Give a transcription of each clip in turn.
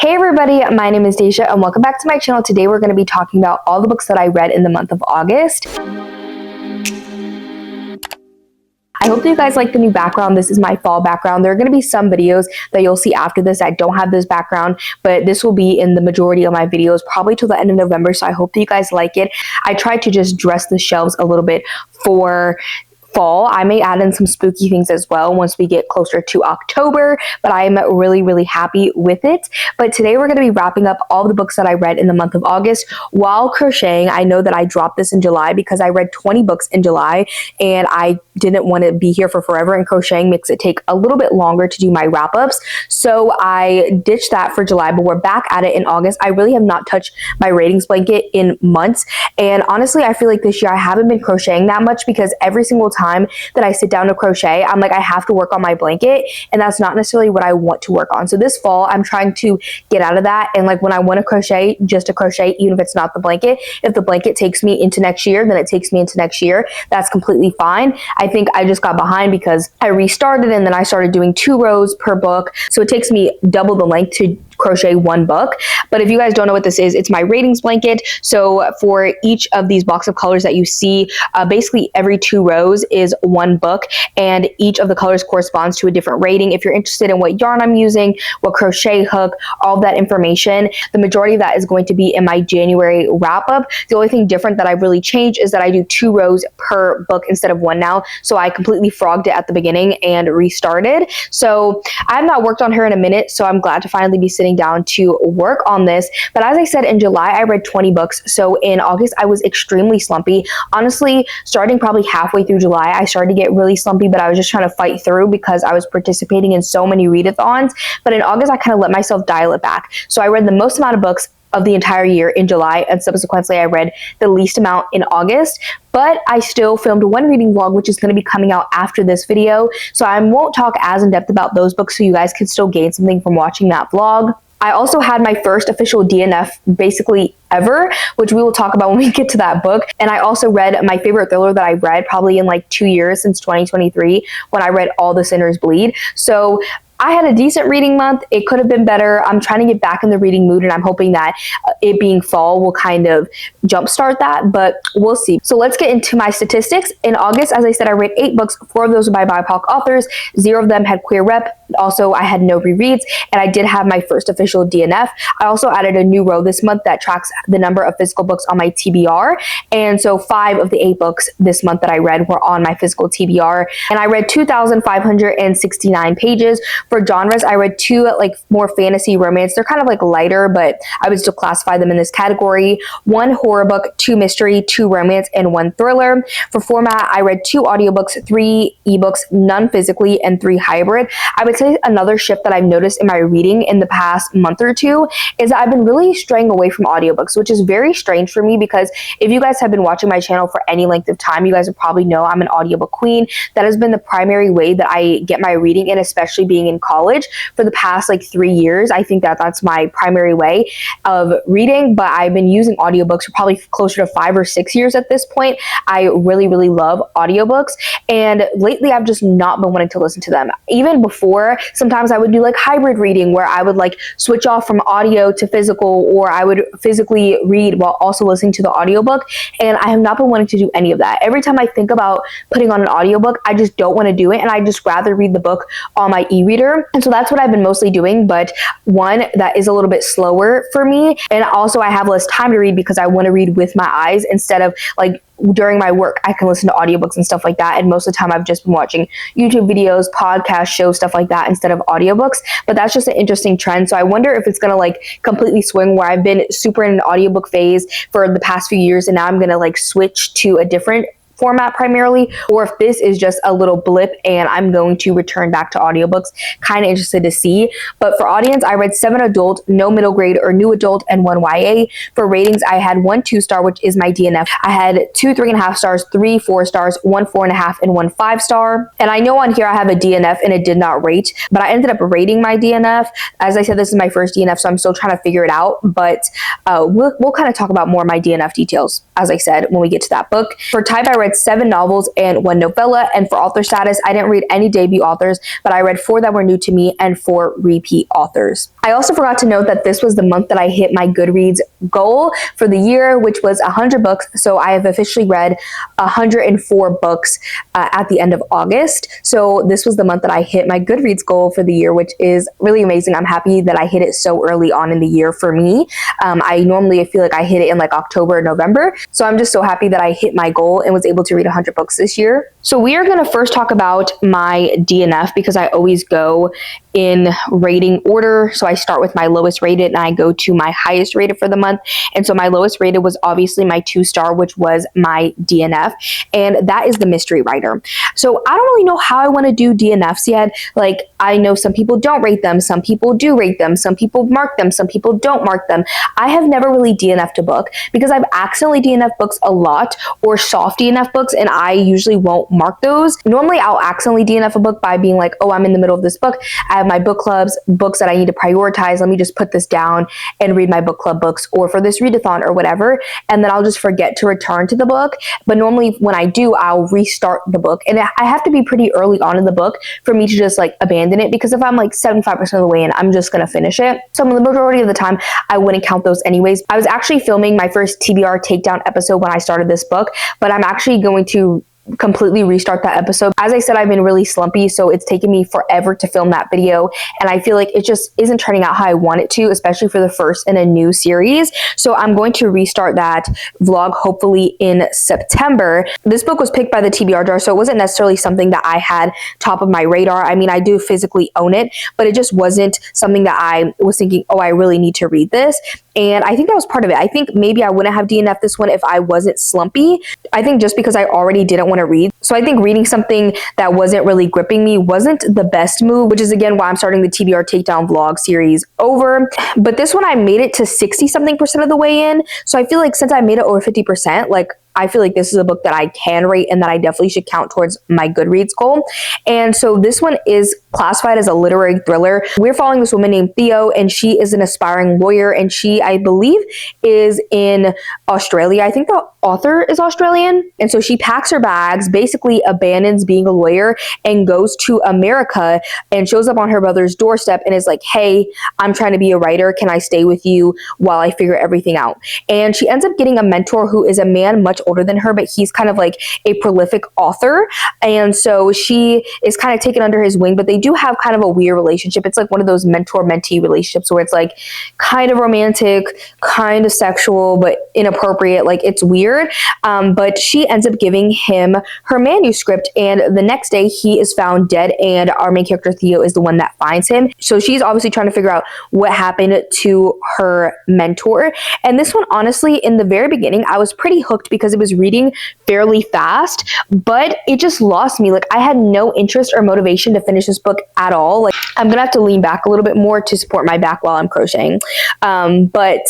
Hey everybody, my name is Daisha and welcome back to my channel. Today we're going to be talking about all the books that I read in the month of August. I hope that you guys like the new background. This is my fall background. There are going to be some videos that you'll see after this that don't have this background, but this will be in the majority of my videos, probably till the end of November, so I hope that you guys like it. I tried to just dress the shelves a little bit for fall. I may add in some spooky things as well once we get closer to October, but I'm really happy with it. But today we're going to be wrapping up all the books that I read in the month of August while crocheting. I know that I dropped this in July because I read 20 books in July and I didn't want to be here for forever, and crocheting makes it take a little bit longer to do my wrap-ups. So I ditched that for July, but we're back at it in August. I really have not touched my ratings blanket in months, and honestly I feel like this year I haven't been crocheting that much because every single time that I sit down to crochet, I'm like, I have to work on my blanket, and that's not necessarily what I want to work on. So this fall I'm trying to get out of that, and like when I want to crochet, just to crochet, even if it's not the blanket. If the blanket takes me into next year, then it takes me into next year. That's completely fine. I think I just got behind because I restarted and then I started doing 2 rows per book, so it takes me double the length to crochet one book. But if you guys don't know what this is, it's my ratings blanket. So for each of these blocks of colors that you see, basically every 2 rows is one book, and each of the colors corresponds to a different rating. If you're interested in what yarn I'm using, what crochet hook, all of that information, the majority of that is going to be in my January wrap up. The only thing different that I've really changed is that I do 2 rows per book instead of 1 now. So I completely frogged it at the beginning and restarted. So I have not worked on her in a minute, so I'm glad to finally be sitting down to work on this. But as I said, in July I read 20 books, so in August I was extremely slumpy. Honestly, starting probably halfway through July I started to get really slumpy, but I was just trying to fight through because I was participating in so many readathons. But in August I kind of let myself dial it back, so I read the most amount of books of the entire year in July, and subsequently I read the least amount in August. But I still filmed one reading vlog, which is going to be coming out after this video, so I won't talk as in depth about those books, so you guys can still gain something from watching that vlog. I also had my first official DNF basically ever, which we will talk about when we get to that book. And I also read my favorite thriller that I read probably in like 2 years, since 2023, when I read All the Sinners Bleed. So I had a decent reading month. It could have been better. I'm trying to get back in the reading mood, and I'm hoping that it being fall will kind of jumpstart that, but we'll see. So let's get into my statistics. In August, as I said, I read 8 books. 4 of those were by BIPOC authors. 0 of them had queer rep. Also, I had no rereads, and I did have my first official DNF. I also added a new row this month that tracks the number of physical books on my TBR, and so 5 of the 8 books this month that I read were on my physical TBR, and I read 2,569 pages. For genres, I read 2 like more fantasy romance. They're kind of like lighter, but I would still classify them in this category. 1 horror book, 2 mystery, 2 romance, and 1 thriller. For format, I read 2 audiobooks, 3 ebooks, none physically, and 3 hybrid. I would say another shift that I've noticed in my reading in the past month or 2 is that I've been really straying away from audiobooks, which is very strange for me because if you guys have been watching my channel for any length of time, you guys will probably know I'm an audiobook queen. That has been the primary way that I get my reading in, especially being in college for the past like 3 years. I think that that's my primary way of reading, but I've been using audiobooks for probably closer to 5 or 6 years at this point. I really love audiobooks, and lately I've just not been wanting to listen to them. Even before, sometimes I would do like hybrid reading where I would like switch off from audio to physical, or I would physically read while also listening to the audiobook, and I have not been wanting to do any of that. Every time I think about putting on an audiobook, I just don't want to do it, and I just rather read the book on my e-reader. And so that's what I've been mostly doing, but one that is a little bit slower for me, and also I have less time to read because I want to read with my eyes instead of like during my work I can listen to audiobooks and stuff like that, and most of the time I've just been watching YouTube videos, podcasts, shows, stuff like that instead of audiobooks. But that's just an interesting trend, so I wonder if it's gonna like completely swing where I've been super in an audiobook phase for the past few years and now I'm gonna like switch to a different format primarily, or if this is just a little blip and I'm going to return back to audiobooks. Kind of interested to see. But for audience, I read 7 adult, no middle grade or new adult, and 1 YA. For ratings, I had 1 2-star, which is my DNF. I had 2 3.5 stars, 3 4 stars, 1 4.5, and 1 5-star. And I know on here I have a DNF and it did not rate, but I ended up rating my DNF. As I said, this is my first DNF, so I'm still trying to figure it out, but we'll kind of talk about more of my DNF details, as I said, when we get to that book. For type, I read read 7 novels and 1 novella. And for author status, I didn't read any debut authors, but I read 4 that were new to me and 4 repeat authors. I also forgot to note that this was the month that I hit my Goodreads goal for the year, which was 100 books. So I have officially read 104 books at the end of August. So this was the month that I hit my Goodreads goal for the year, which is really amazing. I'm happy that I hit it so early on in the year for me. I normally feel like I hit it in like October or November. So I'm just so happy that I hit my goal and was able to read 100 books this year. So we are going to first talk about my DNF because I always go in rating order. So I start with my lowest rated and I go to my highest rated for the month. And so my lowest rated was obviously my 2-star, which was my DNF. And that is the mystery writer. So I don't really know how I want to do DNFs yet. Like, I know some people don't rate them. Some people do rate them. Some people mark them. Some people don't mark them. I have never really DNF'd a book because I've accidentally DNF'd books a lot, or soft DNF books, and I usually won't mark those. Normally I'll accidentally DNF a book by being like, oh, I'm in the middle of this book. I have my book clubs, books that I need to prioritize. Let me just put this down and read my book club books, or for this readathon or whatever. And then I'll just forget to return to the book. But normally when I do, I'll restart the book. And I have to be pretty early on in the book for me to just like abandon it, because if I'm like 75% of the way in, I'm just going to finish it. So the majority of the time, I wouldn't count those anyways. I was actually filming my first TBR takedown episode when I started this book, but I'm actually going to completely restart that episode. As I said, I've been really slumpy, so it's taken me forever to film that video, and I feel like it just isn't turning out how I want it to, especially for the first in a new series. So I'm going to restart that vlog hopefully in September. This book was picked by the TBR jar, so it wasn't necessarily something that I had top of my radar. I mean, I do physically own it, but it just wasn't something that I was thinking, oh, I really need to read this. And I think that was part of it. I think maybe I wouldn't have DNF this one if I wasn't slumpy. I think just because I already didn't want to read. So I think reading something that wasn't really gripping me wasn't the best move, which is again why I'm starting the TBR takedown vlog series over. But this one, I made it to 60-something% of the way in. So I feel like since I made it over 50%, like I feel like this is a book that I can rate and that I definitely should count towards my Goodreads goal. And so this one is classified as a literary thriller. We're following this woman named Theo, and she is an aspiring lawyer, and she, I believe, is in Australia. I think the author is Australian. And so she packs her bags, basically abandons being a lawyer, and goes to America and shows up on her brother's doorstep and is like, hey, I'm trying to be a writer. Can I stay with you while I figure everything out? And she ends up getting a mentor who is a man much older than her, but he's kind of like a prolific author. And so she is kind of taken under his wing, but they do have kind of a weird relationship. It's like one of those mentor-mentee relationships where it's like kind of romantic, kind of sexual, but inappropriate. Like it's weird. But she ends up giving him her manuscript, and the next day he is found dead, and our main character Theo is the one that finds him. So she's obviously trying to figure out what happened to her mentor. And this one, honestly, in the very beginning, I was pretty hooked because it was reading fairly fast, but it just lost me. Like I had no interest or motivation to finish this book at all. Like I'm gonna have to lean back a little bit more to support my back while I'm crocheting. But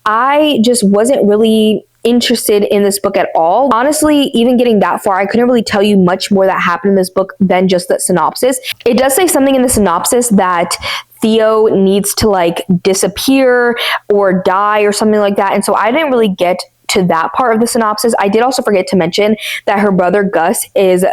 I just wasn't really interested in this book at all. Honestly, even getting that far, I couldn't really tell you much more that happened in this book than just the synopsis. It does say something in the synopsis that Theo needs to like disappear or die or something like that. And so I didn't really get to that part of the synopsis. I did also forget to mention that her brother Gus is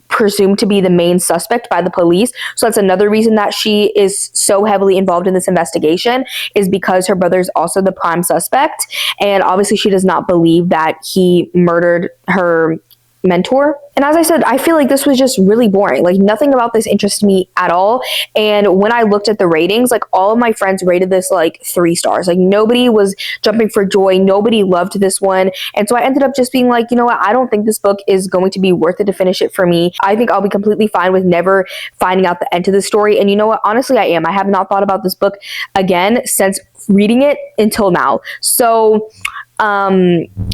presumed to be the main suspect by the police. So that's another reason that she is so heavily involved in this investigation, is because her brother is also the prime suspect. And obviously she does not believe that he murdered her mentor. And as I said, I feel like this was just really boring. Like nothing about this interested me at all. And when I looked at the ratings, like all of my friends rated this like 3 stars. Like nobody was jumping for joy. Nobody loved this one. And so I ended up just being like, you know what? I don't think this book is going to be worth it to finish it for me. I think I'll be completely fine with never finding out the end to the story. And you know what? Honestly, I am. I have not thought about this book again since reading it until now. So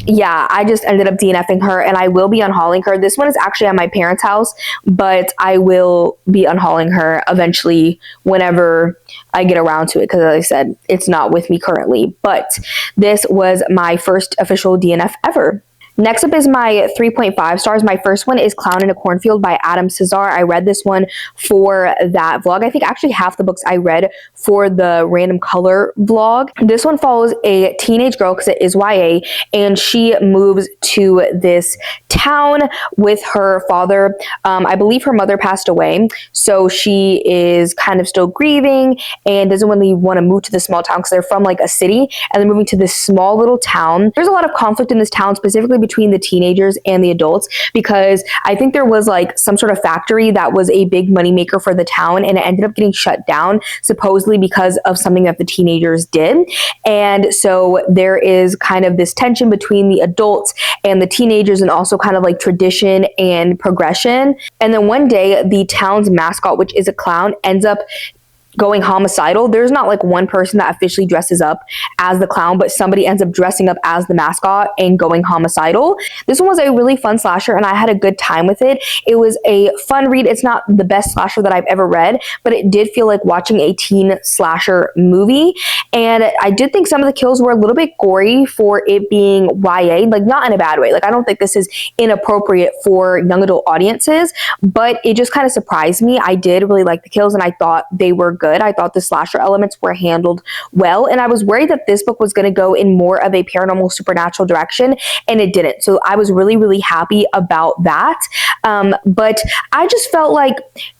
yeah, I just ended up DNFing her, and I will be unhauling her. This one is actually at my parents' house, but I will be unhauling her eventually whenever I get around to it, because as I said, it's not with me currently. But this was my first official DNF ever. Next up is my 3.5 stars. My first one is Clown in a Cornfield by Adam Cesar. I read this one for that vlog. I think actually half the books I read for the Random Color vlog. This one follows a teenage girl, because it is YA, and she moves to this town with her father. I believe her mother passed away, so she is kind of still grieving and doesn't really want to move to the small town because they're from like a city, and they're moving to this small little town. There's a lot of conflict in this town, specifically between the teenagers and the adults, because I think there was like some sort of factory that was a big moneymaker for the town, and it ended up getting shut down, supposedly because of something that the teenagers did. And so there is kind of this tension between the adults and the teenagers, and also kind of like tradition and progression. And then one day, the town's mascot, which is a clown, ends up going homicidal. There's not like one person that officially dresses up as the clown, but somebody ends up dressing up as the mascot and going homicidal. This one was a really fun slasher, and I had a good time with it. It was a fun read. It's not the best slasher that I've ever read, but it did feel like watching a teen slasher movie. And I did think some of the kills were a little bit gory for it being YA, like not in a bad way. Like I don't think this is inappropriate for young adult audiences, but it just kind of surprised me. I did really like the kills, and I thought they were good. I thought the slasher elements were handled well, and I was worried that this book was going to go in more of a paranormal supernatural direction, and it didn't. So I was really, really happy about that. But I just felt like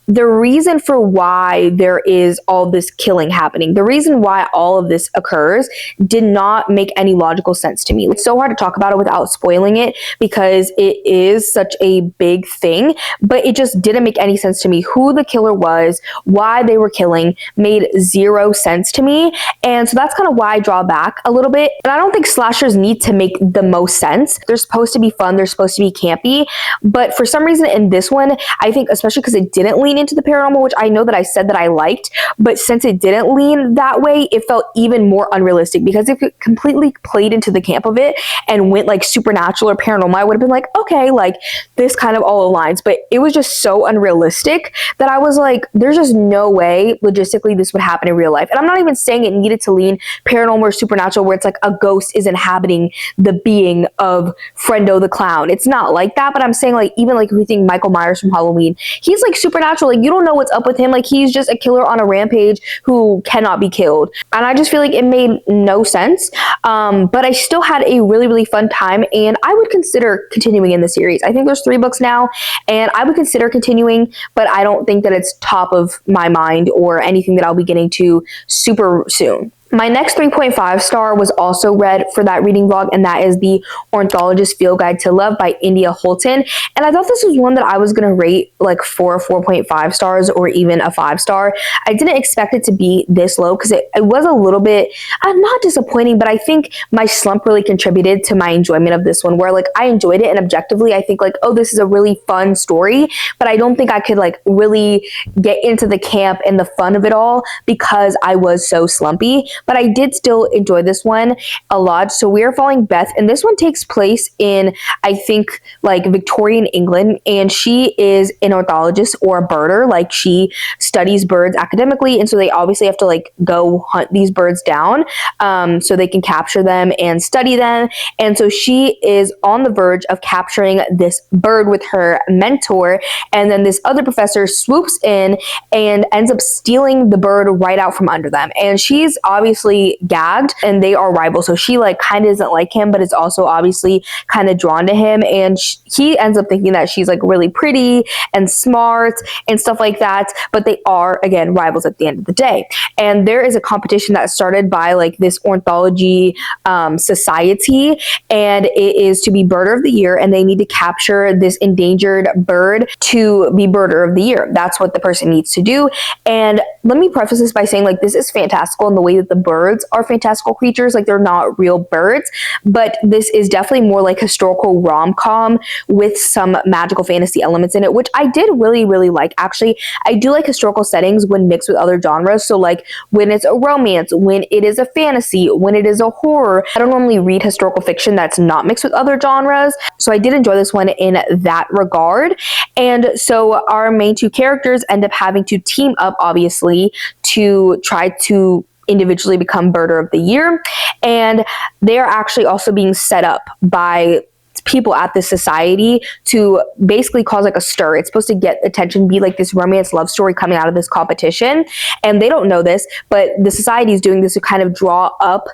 the reason for why there is all this killing happening, the reason why all of this occurs, did not make any logical sense to me. It's so hard to talk about it without spoiling it because it is such a big thing, but it just didn't make any sense to me. Who the killer was, why they were killing, made zero sense to me. And so that's kind of why I draw back a little bit. And I don't think slashers need to make the most sense. They're supposed to be fun, they're supposed to be campy, but for some reason in this one, I think especially because it didn't lean into the paranormal, which I know that I said that I liked, but since it didn't lean that way, it felt even more unrealistic, because if it completely played into the camp of it and went like supernatural or paranormal, I would have been like, okay, like this kind of all aligns, but it was just so unrealistic that I was like, there's just no way logistically this would happen in real life. And I'm not even saying it needed to lean paranormal or supernatural where it's like a ghost is inhabiting the being of Friendo the clown. It's not like that, but I'm saying like, even like if we think Michael Myers from Halloween, he's like supernatural. Like you don't know what's up with him. Like he's just a killer on a rampage who cannot be killed. And I just feel like it made no sense. But I still had a really, really fun time, and I would consider continuing in the series. I think there's 3 books now, and I would consider continuing, but I don't think that it's top of my mind or anything that I'll be getting to super soon. My next 3.5 star was also read for that reading vlog, and that is The Ornithologist Field Guide to Love by India Holton. And I thought this was one that I was going to rate like 4 or 4.5 stars or even a 5 star. I didn't expect it to be this low because it was a little bit, not disappointing, but I think my slump really contributed to my enjoyment of this one, where like I enjoyed it, and objectively I think like, oh, this is a really fun story, but I don't think I could like really get into the camp and the fun of it all because I was so slumpy. But I did still enjoy this one a lot. So we are following Beth, and this one takes place in, I think, like Victorian England, and she is an ornithologist or a birder. Like she studies birds academically, and so they obviously have to like go hunt these birds down so they can capture them and study them. And so she is on the verge of capturing this bird with her mentor, and then this other professor swoops in and ends up stealing the bird right out from under them. And she's obviously gagged, and they are rivals, so she like kind of doesn't like him, but is also obviously kind of drawn to him, and he ends up thinking that she's like really pretty and smart and stuff like that, but they are again rivals at the end of the day. And there is a competition that started by like this ornithology society, and it is to be birder of the year, and they need to capture this endangered bird to be birder of the year. That's what the person needs to do. And let me preface this by saying like this is fantastical in the way that the birds are fantastical creatures, like they're not real birds, but this is definitely more like historical rom-com with some magical fantasy elements in it, which I did really, really like. Actually, I do like historical settings when mixed with other genres. So like when it's a romance, when it is a fantasy, when it is a horror. I don't normally read historical fiction that's not mixed with other genres, so I did enjoy this one in that regard. And so our main 2 characters end up having to team up, obviously, to try to individually become birder of the year, and they are actually also being set up by people at this society to basically cause like a stir. It's supposed to get attention, be like this romance love story coming out of this competition, and they don't know this, but the society is doing this to kind of draw up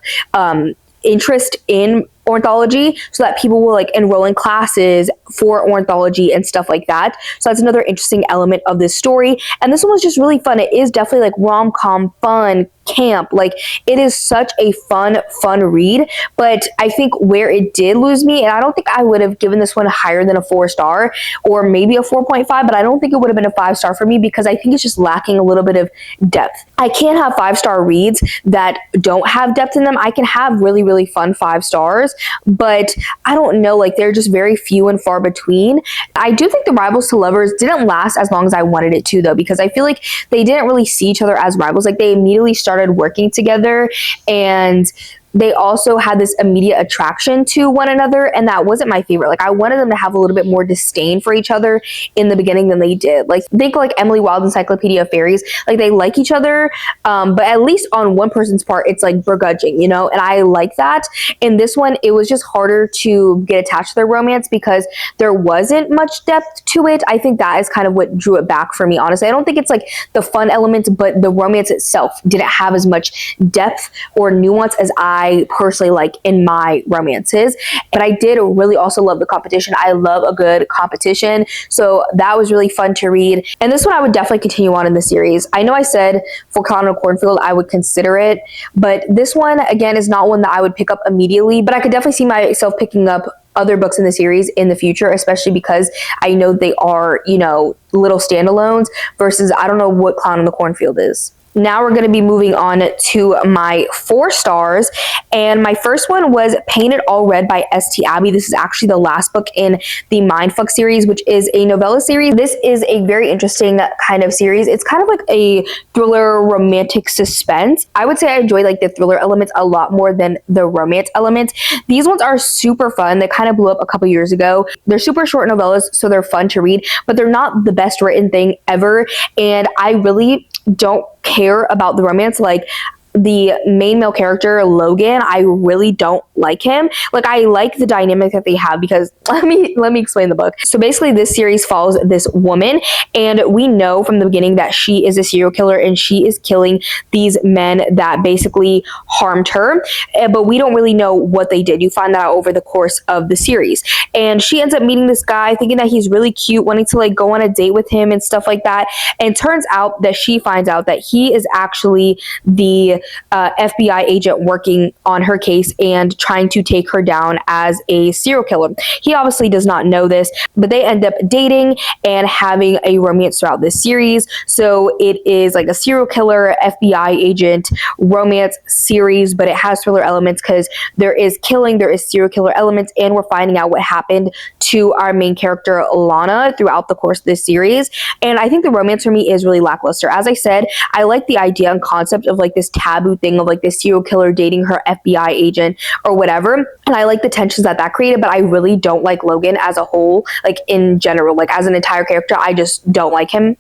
interest in ornithology so that people will like enroll in classes for ornithology and stuff like that. So that's another interesting element of this story. And this one was just really fun. It is definitely like rom-com, fun, camp. Like, it is such a fun read. But I think where it did lose me, and I don't think I would have given this one higher than a 4-star, or maybe a 4.5, but I don't think it would have been a 5-star for me because I think it's just lacking a little bit of depth. I can't have 5-star reads that don't have depth in them. I can have really fun 5 stars, but I don't know, like, they're just very few and far between. I do think the Rivals to Lovers didn't last as long as I wanted it to, though, because I feel like they didn't really see each other as rivals. Like, they immediately started working together, and they also had this immediate attraction to one another, and that wasn't my favorite. Like, I wanted them to have a little bit more disdain for each other in the beginning than they did. Like, think like Emily Wilde's Encyclopedia of Fairies. Like, they like each other, but at least on one person's part, it's like begrudging, you know? And I like that. In this one, it was just harder to get attached to their romance because there wasn't much depth to it. I think that is kind of what drew it back for me, honestly. I don't think it's like the fun element, but the romance itself didn't have as much depth or nuance as I personally like in my romances. But I did really also love the competition. I love a good competition, so that was really fun to read. And this one I would definitely continue on in the series. I know I said for Clown in a Cornfield I would consider it, but this one again is not one that I would pick up immediately, but I could definitely see myself picking up other books in the series in the future, especially because I know they are, you know, little standalones versus I don't know what Clown in the Cornfield is. Now we're going to be moving on to my 4 stars, and my first one was Painted All Red by S.T. Abbey. This is actually the last book in the Mindfuck series, which is a novella series. This is a very interesting kind of series. It's kind of like a thriller, romantic suspense. I would say I enjoy like the thriller elements a lot more than the romance elements. These ones are super fun. They kind of blew up a couple years ago. They're super short novellas, so they're fun to read, but they're not the best written thing ever, and I really don't care about the romance. Like, the main male character, Logan, I really don't like him. Like, I like the dynamic that they have because let me explain the book. So basically this series follows this woman, and we know from the beginning that she is a serial killer and she is killing these men that basically harmed her, but we don't really know what they did. You find that out over the course of the series, and she ends up meeting this guy thinking that he's really cute, wanting to like go on a date with him and stuff like that, and it turns out that she finds out that he is actually the FBI agent working on her case and trying to take her down as a serial killer. He obviously does not know this, but they end up dating and having a romance throughout this series. So it is like a serial killer, FBI agent romance series, but it has thriller elements because there is killing, there is serial killer elements, and we're finding out what happened to our main character, Lana, throughout the course of this series. And I think the romance for me is really lackluster. As I said, I like the idea and concept of like this taboo thing of like this serial killer dating her FBI agent or whatever, and I like the tensions that created, but I really don't like Logan as a whole, like in general, like as an entire character. I just don't like him.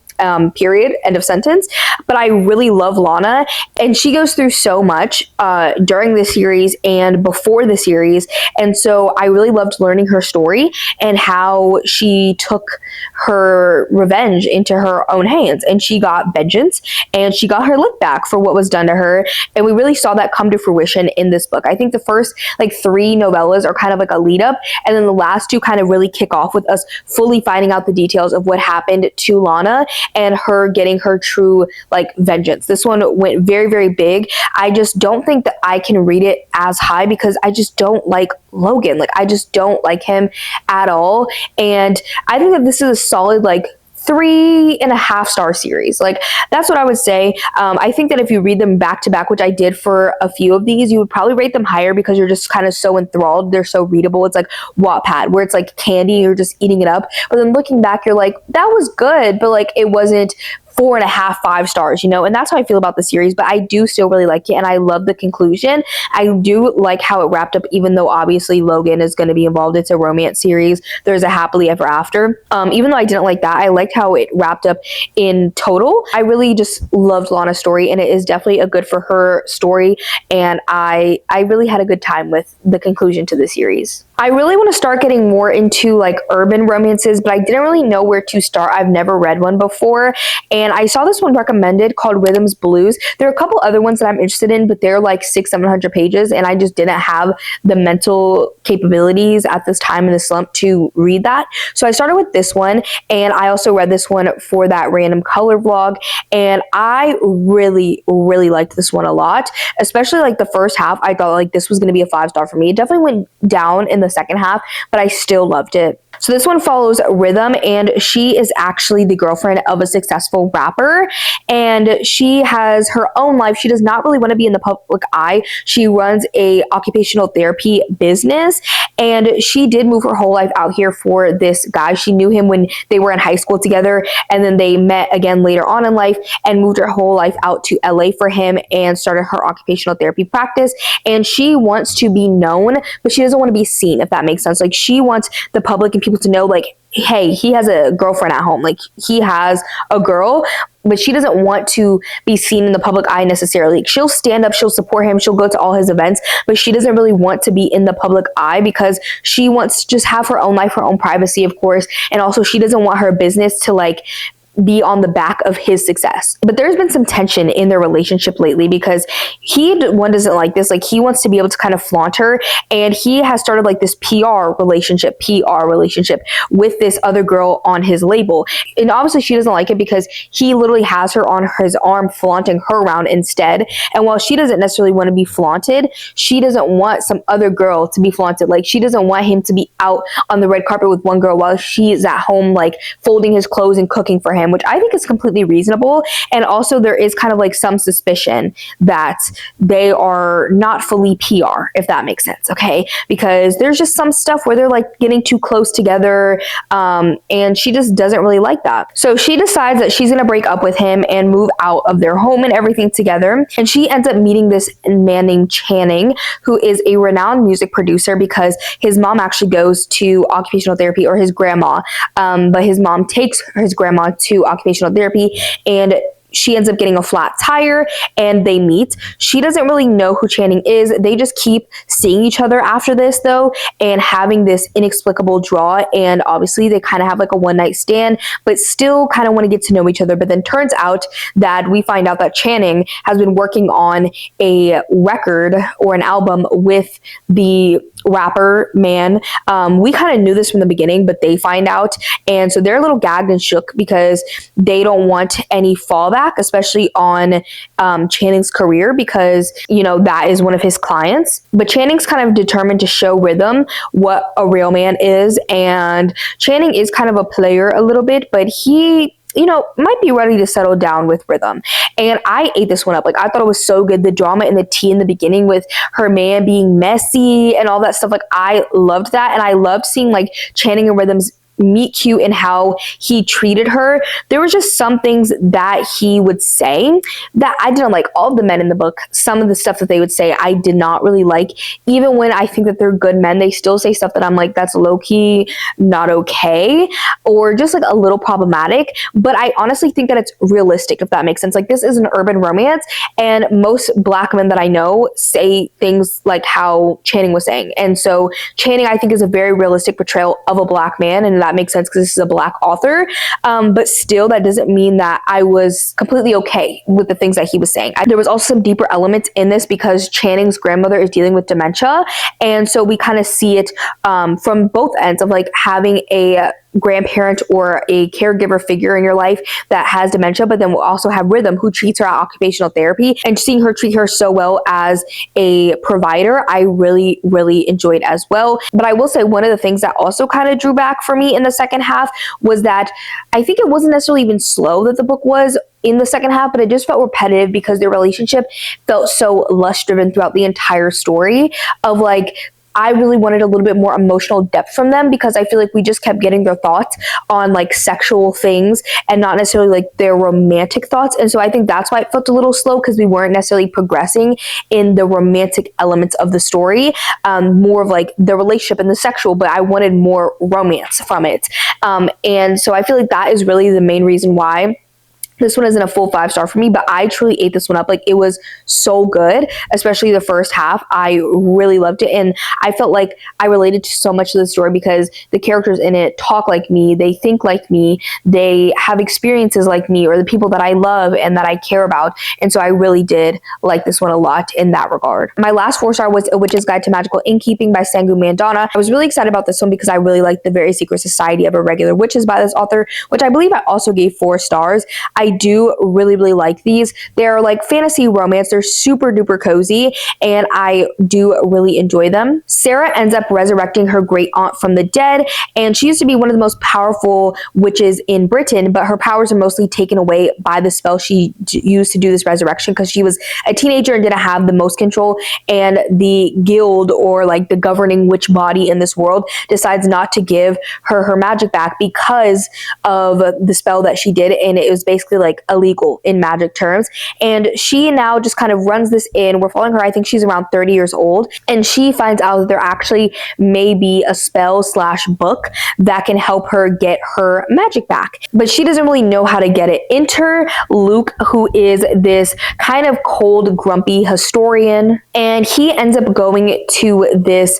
Period, end of sentence. But I really love Lana, and she goes through so much during the series and before the series, and so I really loved learning her story and how she took her revenge into her own hands, and she got vengeance and she got her lick back for what was done to her, and we really saw that come to fruition in this book. I think the first like 3 novellas are kind of like a lead up, and then the last 2 kind of really kick off with us fully finding out the details of what happened to Lana and her getting her true like vengeance. This one went very big. I just don't think that I can read it as high because I just don't like Logan. Like, I just don't like him at all, and I think that this is a solid like 3.5-star series. Like, that's what I would say. I think that if you read them back to back, which I did for a few of these, you would probably rate them higher because you're just kind of so enthralled. They're so readable. It's like Wattpad, where it's like candy, you're just eating it up. But then looking back, you're like, that was good, but like it wasn't 4.5, 5 stars, you know, and that's how I feel about the series. But I do still really like it, and I love the conclusion. I do like how it wrapped up, even though obviously Logan is going to be involved. It's a romance series. There's a happily ever after. Even though I didn't like that, I liked how it wrapped up in total. I really just loved Lana's story, and it is definitely a good for her story. And I really had a good time with the conclusion to the series. I really want to start getting more into like urban romances, but I didn't really know where to start. I've never read one before, and I saw this one recommended called Rhythms Blues. There are a couple other ones that I'm interested in, but they're like 600-700 pages, and I just didn't have the mental capabilities at this time in the slump to read that. So I started with this one, and I also read this one for that random color vlog, and I really liked this one a lot, especially like the first half. I thought like this was going to be a 5-star for me. It definitely went down in the second half, but I still loved it. So this one follows Rhythm, and she is actually the girlfriend of a successful rapper, and she has her own life. She does not really want to be in the public eye. She runs a occupational therapy business, and she did move her whole life out here for this guy. She knew him when they were in high school together, and then they met again later on in life and moved her whole life out to LA for him and started her occupational therapy practice. And she wants to be known, but she doesn't want to be seen, if that makes sense. Like, she wants the public and people to know, like, hey, he has a girlfriend at home. Like, he has a girl, but she doesn't want to be seen in the public eye necessarily. She'll stand up, she'll support him, she'll go to all his events, but she doesn't really want to be in the public eye because she wants to just have her own life, her own privacy, of course. And also, she doesn't want her business to like be on the back of his success. But there's been some tension in their relationship lately because one doesn't like this. Like, he wants to be able to kind of flaunt her, and he has started like this PR relationship with this other girl on his label. And obviously she doesn't like it because he literally has her on his arm flaunting her around instead. And while she doesn't necessarily want to be flaunted, she doesn't want some other girl to be flaunted. Like, she doesn't want him to be out on the red carpet with one girl while she's at home like folding his clothes and cooking for him, which I think is completely reasonable. And also, there is kind of like some suspicion that they are not fully PR, if that makes sense, okay? Because there's just some stuff where they're like getting too close together, and she just doesn't really like that. So she decides that she's gonna break up with him and move out of their home and everything together. And she ends up meeting this man named Channing, who is a renowned music producer because his mom actually goes to occupational therapy, or his grandma, but his mom takes his grandma to occupational therapy, and she ends up getting a flat tire and they meet. She doesn't really know who Channing is. They just keep seeing each other after this though, and having this inexplicable draw. And obviously they kind of have like a one-night stand, but still kind of want to get to know each other. But then turns out that we find out that Channing has been working on a record or an album with the rapper man. We kind of knew this from the beginning, but they find out, and so they're a little gagged and shook because they don't want any fallback, especially on Channing's career, because you know that is one of his clients. But Channing's kind of determined to show Rhythm what a real man is, and Channing is kind of a player a little bit, but he, you know, might be ready to settle down with Rhythm. And I ate this one up. Like, I thought it was so good. The drama and the tea in the beginning with her man being messy and all that stuff. Like, I loved that. And I loved seeing like Channing and Rhythm's meet cute and how he treated her. There were just some things that he would say that I didn't like. All of the men in the book, some of the stuff that they would say, I did not really like. Even when I think that they're good men, they still say stuff that I'm like, that's low-key not okay, or just like a little problematic. But I honestly think that it's realistic, if that makes sense. Like, this is an urban romance, and most black men that I know say things like how Channing was saying. And so Channing, I think, is a very realistic portrayal of a black man, and that makes sense because this is a black author. But still, that doesn't mean that I was completely okay with the things that he was saying. There was also some deeper elements in this because Channing's grandmother is dealing with dementia. And so we kind of see it from both ends of like having a grandparent or a caregiver figure in your life that has dementia, but then we'll also have Rhythm, who treats her at occupational therapy, and seeing her treat her so well as a provider, I really enjoyed as well. But I will say one of the things that also kind of drew back for me in the second half was that I think it wasn't necessarily even slow that the book was in the second half, but it just felt repetitive because their relationship felt so lust driven throughout the entire story of like, I really wanted a little bit more emotional depth from them, because I feel like we just kept getting their thoughts on like sexual things and not necessarily like their romantic thoughts. And so I think that's why it felt a little slow, because we weren't necessarily progressing in the romantic elements of the story, more of like the relationship and the sexual, but I wanted more romance from it. And so I feel like that is really the main reason why this one isn't a full 5-star for me, but I truly ate this one up. Like, it was so good, especially the first half. I really loved it. And I felt like I related to so much of the story because the characters in it talk like me. They think like me. They have experiences like me, or the people that I love and that I care about. And so I really did like this one a lot in that regard. My last 4-star was A Witch's Guide to Magical Innkeeping by Sangu Mandana. I was really excited about this one because I really liked The Very Secret Society of Irregular Witches by this author, which I believe I also gave 4 stars. I do really like these. They're like fantasy romance. They're super duper cozy, and I do really enjoy them. Sarah ends up resurrecting her great aunt from the dead, and she used to be one of the most powerful witches in Britain, but her powers are mostly taken away by the spell she used to do this resurrection, because she was a teenager and didn't have the most control, and the guild, or like the governing witch body in this world, decides not to give her magic back because of the spell that she did, and it was basically like illegal in magic terms. And she now just kind of runs this in. We're following her. I think she's around 30 years old, and she finds out that there actually may be a spell / book that can help her get her magic back, but she doesn't really know how to get it. Enter Luke, who is this kind of cold, grumpy historian, and he ends up going to this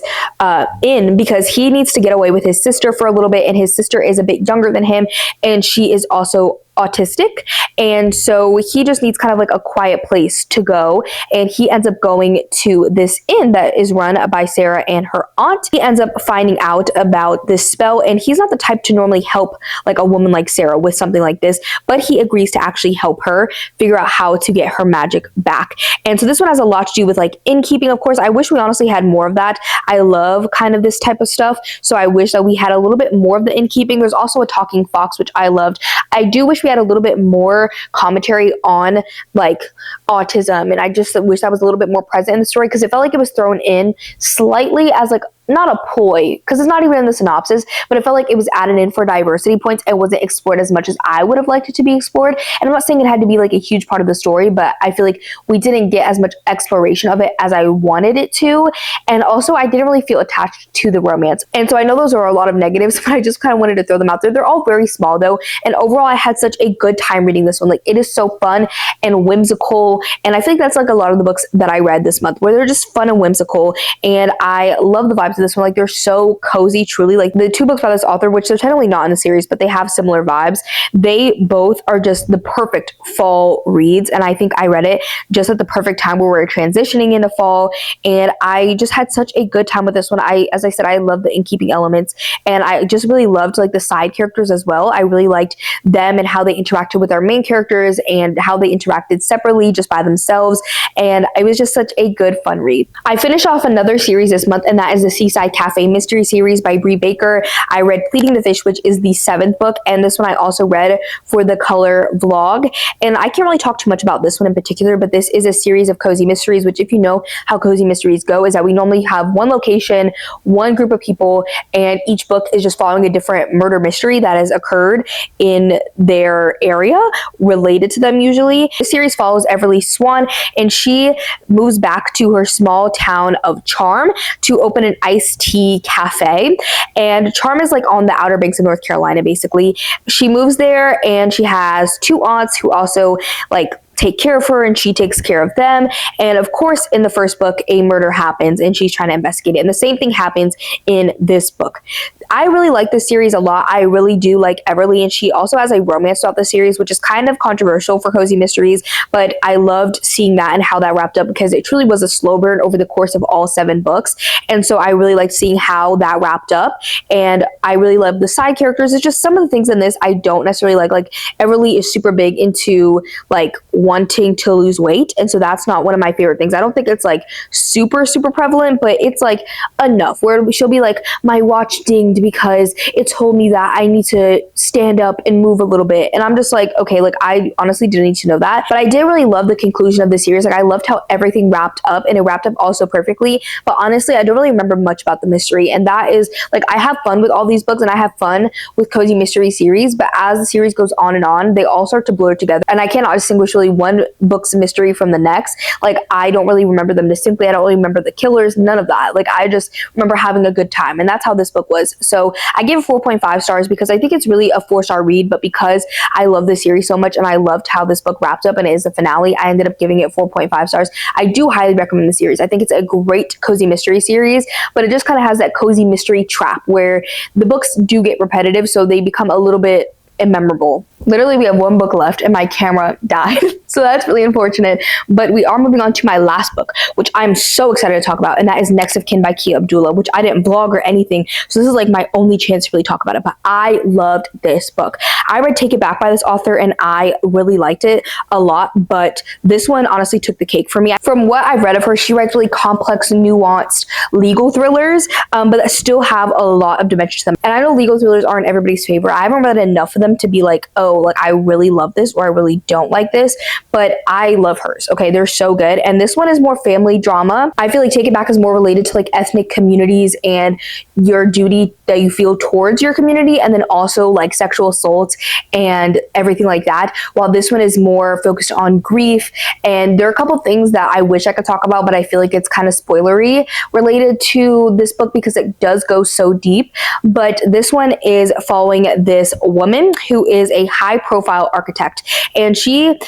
inn because he needs to get away with his sister for a little bit, and his sister is a bit younger than him, and she is also autistic, and so he just needs kind of like a quiet place to go, and he ends up going to this inn that is run by Sarah and her aunt. He ends up finding out about this spell, and he's not the type to normally help like a woman like Sarah with something like this, but he agrees to actually help her figure out how to get her magic back. And so this one has a lot to do with like innkeeping. Of course, I wish we honestly had more of that. I love kind of this type of stuff, so I wish that we had a little bit more of the innkeeping. There's also a talking fox, which I loved. I do wish we had a little bit more commentary on like autism, and I just wish that was a little bit more present in the story, because it felt like it was thrown in slightly as like not a ploy, because it's not even in the synopsis, but it felt like it was added in for diversity points and wasn't explored as much as I would have liked it to be explored. And I'm not saying it had to be like a huge part of the story, but I feel like we didn't get as much exploration of it as I wanted it to. And also, I didn't really feel attached to the romance. And so I know those are a lot of negatives, but I just kind of wanted to throw them out there. They're all very small though, and overall I had such a good time reading this one. Like, it is so fun and whimsical, and I think that's like a lot of the books that I read this month, where they're just fun and whimsical, and I love the vibes of this one. Like, they're so cozy, truly. Like, the 2 books by this author, which they're technically not in the series, but they have similar vibes, they both are just the perfect fall reads, and I think I read it just at the perfect time where we're transitioning into fall, and I just had such a good time with this one. As I said, I love the innkeeping elements, and I just really loved like the side characters as well. I really liked them and how they interacted with our main characters and how they interacted separately just by themselves, and it was just such a good fun read. I finished off another series this month, and that is the Seaside Cafe Mystery Series by Bree Baker. I read Pleading the Fish, which is the 7th book, and this one I also read for the color vlog, and I can't really talk too much about this one in particular, but this is a series of cozy mysteries, which, if you know how cozy mysteries go, is that we normally have one location, one group of people, and each book is just following a different murder mystery that has occurred in their area related to them usually. The series follows Everly Swan, and she moves back to her small town of Charm to open an iced tea cafe, and Charm is like on the Outer Banks of North Carolina basically. She moves there, and she has 2 aunts who also like take care of her, and she takes care of them. And of course, in the first book, a murder happens and she's trying to investigate it, and the same thing happens in this book. I really like this series a lot. I really do like Everly, and she also has a romance throughout the series, which is kind of controversial for cozy mysteries, but I loved seeing that and how that wrapped up, because it truly was a slow burn over the course of all 7 books, and so I really liked seeing how that wrapped up, and I really love the side characters. It's just some of the things in this I don't necessarily like Everly is super big into like wanting to lose weight, and so that's not one of my favorite things. I don't think it's like super prevalent, but it's like enough where she'll be like, my watch dinged mind because it told me that I need to stand up and move a little bit. And I'm just like, okay, like I honestly didn't need to know that. But I did really love the conclusion of the series. Like I loved how everything wrapped up, and it wrapped up also perfectly. But honestly, I don't really remember much about the mystery. And that is like, I have fun with all these books and I have fun with cozy mystery series, but as the series goes on, they all start to blur together. And I cannot distinguish really one book's mystery from the next. Like I don't really remember them distinctly. I don't really remember the killers, none of that. Like I just remember having a good time. And that's how this book was. So I gave it 4.5 stars because I think it's really a 4-star read, but because I love this series so much and I loved how this book wrapped up and it is the finale, I ended up giving it 4.5 stars. I do highly recommend the series. I think it's a great cozy mystery series, but it just kind of has that cozy mystery trap where the books do get repetitive, so they become a little bit immemorable. Literally, we have one book left and my camera died. So that's really unfortunate. But we are moving on to my last book, which I'm so excited to talk about. And that is Next of Kin by Kia Abdullah, which I didn't vlog or anything. So this is like my only chance to really talk about it. But I loved this book. I read Take It Back by this author and I really liked it a lot. But this one honestly took the cake for me. From what I've read of her, she writes really complex, nuanced legal thrillers, but that still have a lot of dimension to them. And I know legal thrillers aren't everybody's favorite. I haven't read enough of them to be like, oh, like I really love this or I really don't like this, but I love hers. Okay, they're so good. And this one is more family drama. I feel like Take It Back is more related to like ethnic communities and your duty that you feel towards your community, and then also like sexual assault and everything like that, while this one is more focused on grief. And there are a couple things that I wish I could talk about, but I feel like it's kind of spoilery related to this book because it does go so deep. But this one is following this woman who is a high profile architect, and she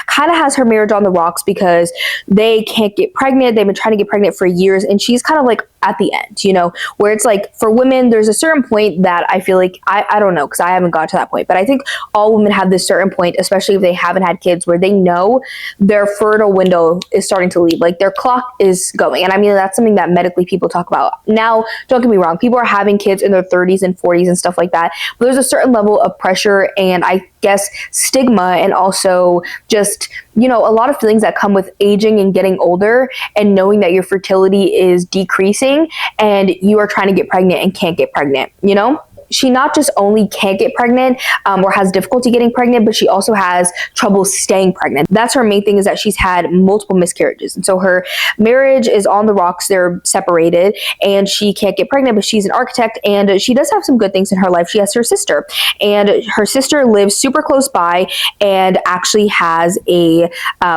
kind of has her marriage on the rocks because they can't get pregnant. They've been trying to get pregnant for years, and she's kind of like at the end, you know, where it's like for women, there's a certain point that I feel like, I don't know, because I haven't got to that point, but I think all women have this certain point, especially if they haven't had kids, where they know their fertile window is starting to leave, like their clock is going. And I mean, that's something that medically people talk about. Now, don't get me wrong, people are having kids in their 30s and 40s and stuff like that, but there's a certain level of pressure and I guess stigma, and also just, you know, a lot of feelings that come with aging and getting older and knowing that your fertility is decreasing and you are trying to get pregnant and can't get pregnant, you know? She not just only can't get pregnant or has difficulty getting pregnant, but she also has trouble staying pregnant. That's her main thing, is that she's had multiple miscarriages. And so her marriage is on the rocks. They're separated and she can't get pregnant, but she's an architect and she does have some good things in her life. She has her sister, and her sister lives super close by and actually has a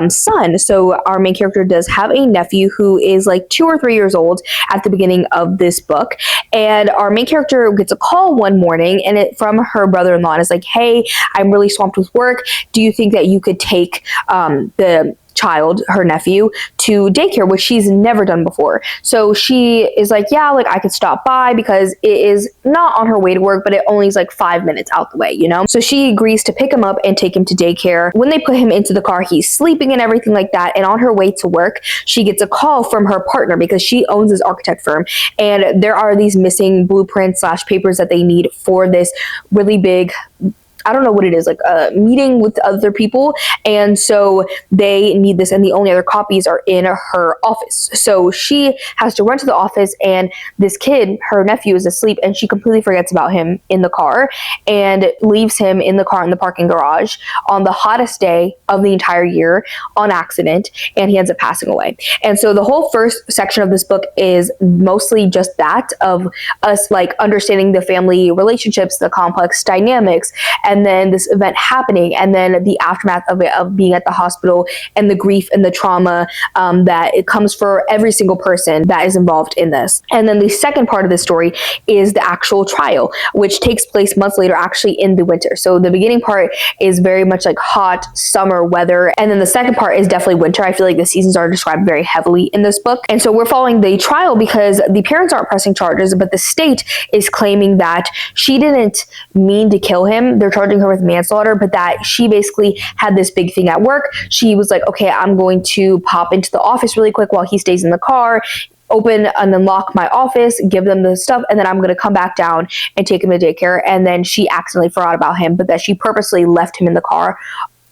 son. So our main character does have a nephew who is like 2 or 3 years old at the beginning of this book. And our main character gets a call one morning and it from her brother-in-law, and it's like, hey, I'm really swamped with work. Do you think that you could take the child, her nephew, to daycare, which she's never done before? So she is like, yeah, like I could stop by because it is not on her way to work, but it only is like 5 minutes out the way, you know? So she agrees to pick him up and take him to daycare. When they put him into the car, he's sleeping and everything like that. And on her way to work, she gets a call from her partner because she owns this architect firm. And there are these missing blueprints / papers that they need for this really big, I don't know what it is, like a meeting with other people. And so they need this, and the only other copies are in her office. So she has to run to the office, and this kid, her nephew, is asleep, and she completely forgets about him in the car and leaves him in the car in the parking garage on the hottest day of the entire year on accident, and he ends up passing away. And so the whole first section of this book is mostly just that, of us like understanding the family relationships, the complex dynamics, and then this event happening, and then the aftermath of it, of being at the hospital, and the grief and the trauma that it comes for every single person that is involved in this. And then the second part of the story is the actual trial, which takes place months later, actually in the winter. So the beginning part is very much like hot summer weather, and then the second part is definitely winter. I feel like the seasons are described very heavily in this book. And so we're following the trial because the parents aren't pressing charges, but the state is claiming that she didn't mean to kill him. They're charging her with manslaughter, but that she basically had this big thing at work. She was like, okay, I'm going to pop into the office really quick while he stays in the car, open and unlock my office, give them the stuff, and then I'm going to come back down and take him to daycare. And then she accidentally forgot about him, but that she purposely left him in the car.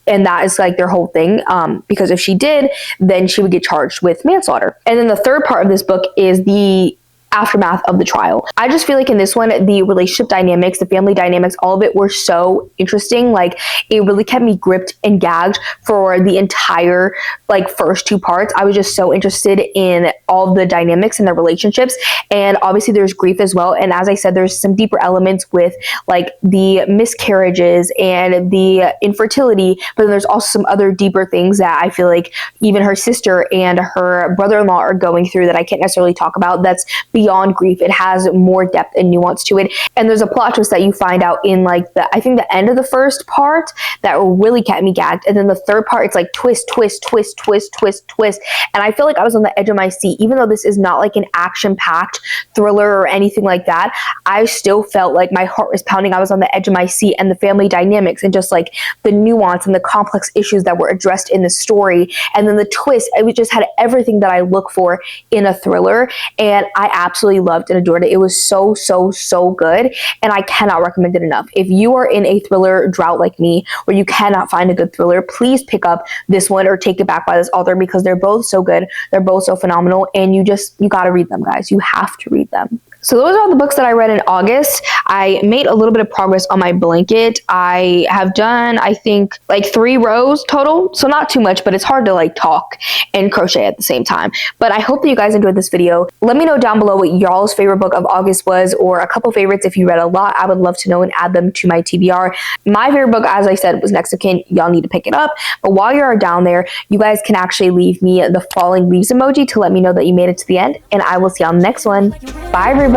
And that is like their whole thing, because if she did, then she would get charged with manslaughter. And then the third part of this book is the aftermath of the trial. I just feel like in this one, the relationship dynamics, the family dynamics, all of it were so interesting. Like, it really kept me gripped and gagged for the entire like first two parts. I was just so interested in all the dynamics and the relationships, and obviously there's grief as well. And as I said, there's some deeper elements with like the miscarriages and the infertility, but then there's also some other deeper things that I feel like even her sister and her brother-in-law are going through that I can't necessarily talk about. That's beyond grief. It has more depth and nuance to it. And there's a plot twist that you find out in like I think the end of the first part that really kept me gagged. And then the third part, it's like twist, twist, twist, twist, twist, twist. And I feel like I was on the edge of my seat. Even though this is not like an action-packed thriller or anything like that, I still felt like my heart was pounding. I was on the edge of my seat, and the family dynamics and just like the nuance and the complex issues that were addressed in the story. And then the twist, it just had everything that I look for in a thriller. And I absolutely loved and adored it. It was so, so, so good. And I cannot recommend it enough. If you are in a thriller drought like me, where you cannot find a good thriller, please pick up this one or take it back by this author, because they're both so good. They're both so phenomenal. And you got to read them, guys. You have to read them. So those are all the books that I read in August. I made a little bit of progress on my blanket. I have done, I think, like 3 rows total. So not too much, but it's hard to like talk and crochet at the same time. But I hope that you guys enjoyed this video. Let me know down below what y'all's favorite book of August was, or a couple favorites if you read a lot. I would love to know and add them to my TBR. My favorite book, as I said, was Next of Kin. Y'all need to pick it up. But while you're down there, you guys can actually leave me the falling leaves emoji to let me know that you made it to the end. And I will see y'all next one. Bye, everybody.